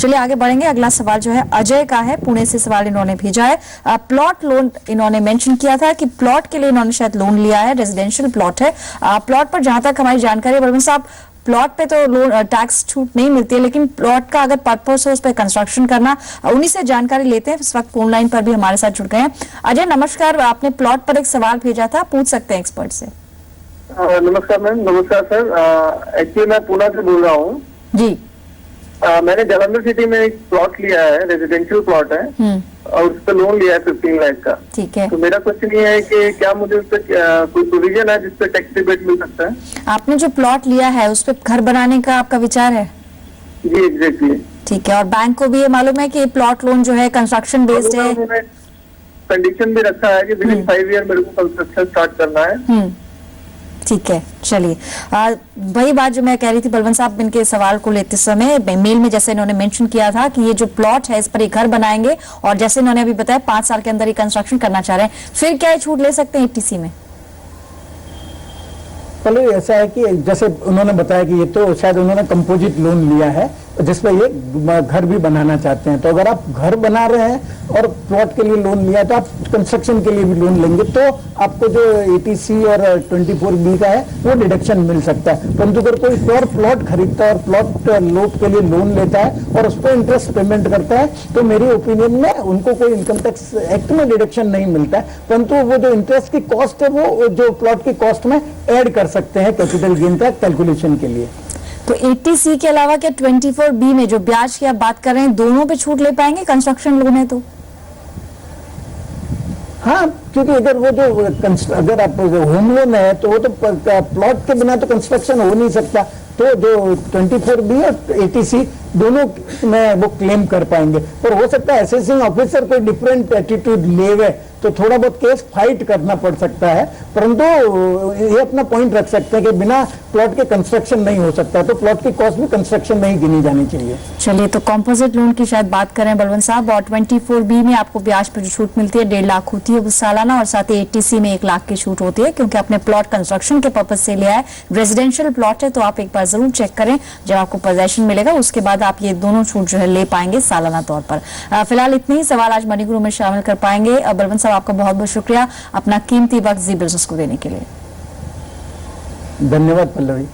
चलिए आगे बढ़ेंगे। अगला सवाल जो है अजय का है, पुणे से सवाल इन्होंने भेजा है। प्लॉट लोन इन्होंने मेंशन किया था कि प्लॉट के लिए इन्होंने शायद लोन लिया है, रेजिडेंशियल प्लॉट है। प्लॉट पर जहां तक हमारी जानकारी है बलवंत साहब, प्लॉट पे तो लोन टैक्स छूट नहीं मिलती है, लेकिन प्लॉट का अगर पर्पस हो उस पर कंस्ट्रक्शन करना, उन्हीं से जानकारी लेते हैं। इस वक्त फोन लाइन पर भी हमारे साथ जुड़ गए हैं। अजय नमस्कार, आपने प्लॉट पर एक सवाल भेजा था, पूछ सकते हैं एक्सपर्ट से। नमस्कार मैम। नमस्कार सर। एक्चुअली मैं पुणे से बोल रहा हूँ जी। मैंने जालंधर सिटी में एक प्लॉट लिया है, रेजिडेंशियल प्लॉट है और उस पर लोन लिया है 15 लाख का। ठीक है। तो मेरा क्वेश्चन ये है कि क्या मुझे उस पर कोई प्रोविजन है जिसपे टैक्स रिबेट मिल सकता है? आपने जो प्लॉट लिया है उस पर घर बनाने का आपका विचार है? जी एग्जैक्टली। ठीक है। और बैंक को भी ये मालूम है कि प्लॉट लोन जो है कंस्ट्रक्शन बेस्ड है? उन्होंने कंडीशन भी रखा है कि विद इन 5 ईयर मेरे को कंस्ट्रक्शन स्टार्ट करना है। ठीक है। चलिए, वही बात जो मैं कह रही थी बलवंत साहब, इनके सवाल को लेते समय मेल में जैसे इन्होंने मेंशन किया था कि ये जो प्लॉट है इस पर एक घर बनाएंगे और जैसे इन्होंने अभी बताया 5 साल के अंदर ही कंस्ट्रक्शन करना चाह रहे हैं, फिर क्या छूट ले सकते हैं ईटीसी में? चलो ऐसा है कि जैसे उन्होंने बताया कि ये तो शायद उन्होंने कंपोजिट लोन लिया है जिसमें ये घर भी बनाना चाहते हैं। तो अगर आप घर बना रहे हैं और प्लॉट के लिए लोन लिया तो आप कंस्ट्रक्शन के लिए भी लोन लेंगे तो आपको जो एटीसी और 24B का है वो डिडक्शन मिल सकता है। परंतु अगर कोई प्योर प्लॉट खरीदता है और प्लॉट लोन के लिए लोन लेता है और उस पर इंटरेस्ट पेमेंट करता है तो मेरी ओपिनियन में उनको कोई इनकम टैक्स एक्ट में डिडक्शन नहीं मिलता है, परंतु वो जो इंटरेस्ट की कॉस्ट है वो जो प्लॉट की कॉस्ट में ऐड कर सकते हैं कैपिटल गेन का कैलकुलेशन के लिए। तो 80C के अलावा क्या 24B में जो ब्याज की आप बात कर रहे हैं दोनों पे छूट ले पाएंगे? कंस्ट्रक्शन लोन है तो हाँ, क्योंकि अगर वो जो अगर आप होम लोन है तो वो तो प्लॉट के बिना तो कंस्ट्रक्शन हो नहीं सकता, तो जो 24B और 80C दोनों में वो क्लेम कर पाएंगे। पर हो सकता है असेसिंग ऑफिसर कोई डिफरेंट एटीट्यूड ले तो थोड़ा बहुत केस फाइट करना पड़ सकता है, परंतु ये अपना पॉइंट रख सकते हैं कि बिना प्लॉट के कंस्ट्रक्शन नहीं हो सकता, तो प्लॉट की कॉस्ट भी कंस्ट्रक्शन में ही गिनी जानी चाहिए। चलिए, तो कॉम्पोजिट लोन की शायद बात करें बलवंत साहब, और 24B में आपको ब्याज पर जो छूट मिलती है 1.5 लाख होती है वो सालाना, और साथ ही 80C में 1 लाख की छूट होती है क्योंकि आपने प्लॉट कंस्ट्रक्शन के पर्पज से लिया है। रेजिडेंशियल प्लॉट है तो आप एक बार जरूर चेक करें, जब आपको पोजेशन मिलेगा उसके बाद आप ये दोनों छूट जो है ले पाएंगे सालाना तौर पर। फिलहाल इतने ही सवाल आज मनी गुरु में शामिल कर पाएंगे। बलवंत साहब आपका बहुत बहुत शुक्रिया अपना कीमती वक्त जी बिजनेस को देने के लिए। धन्यवाद पल्लवी।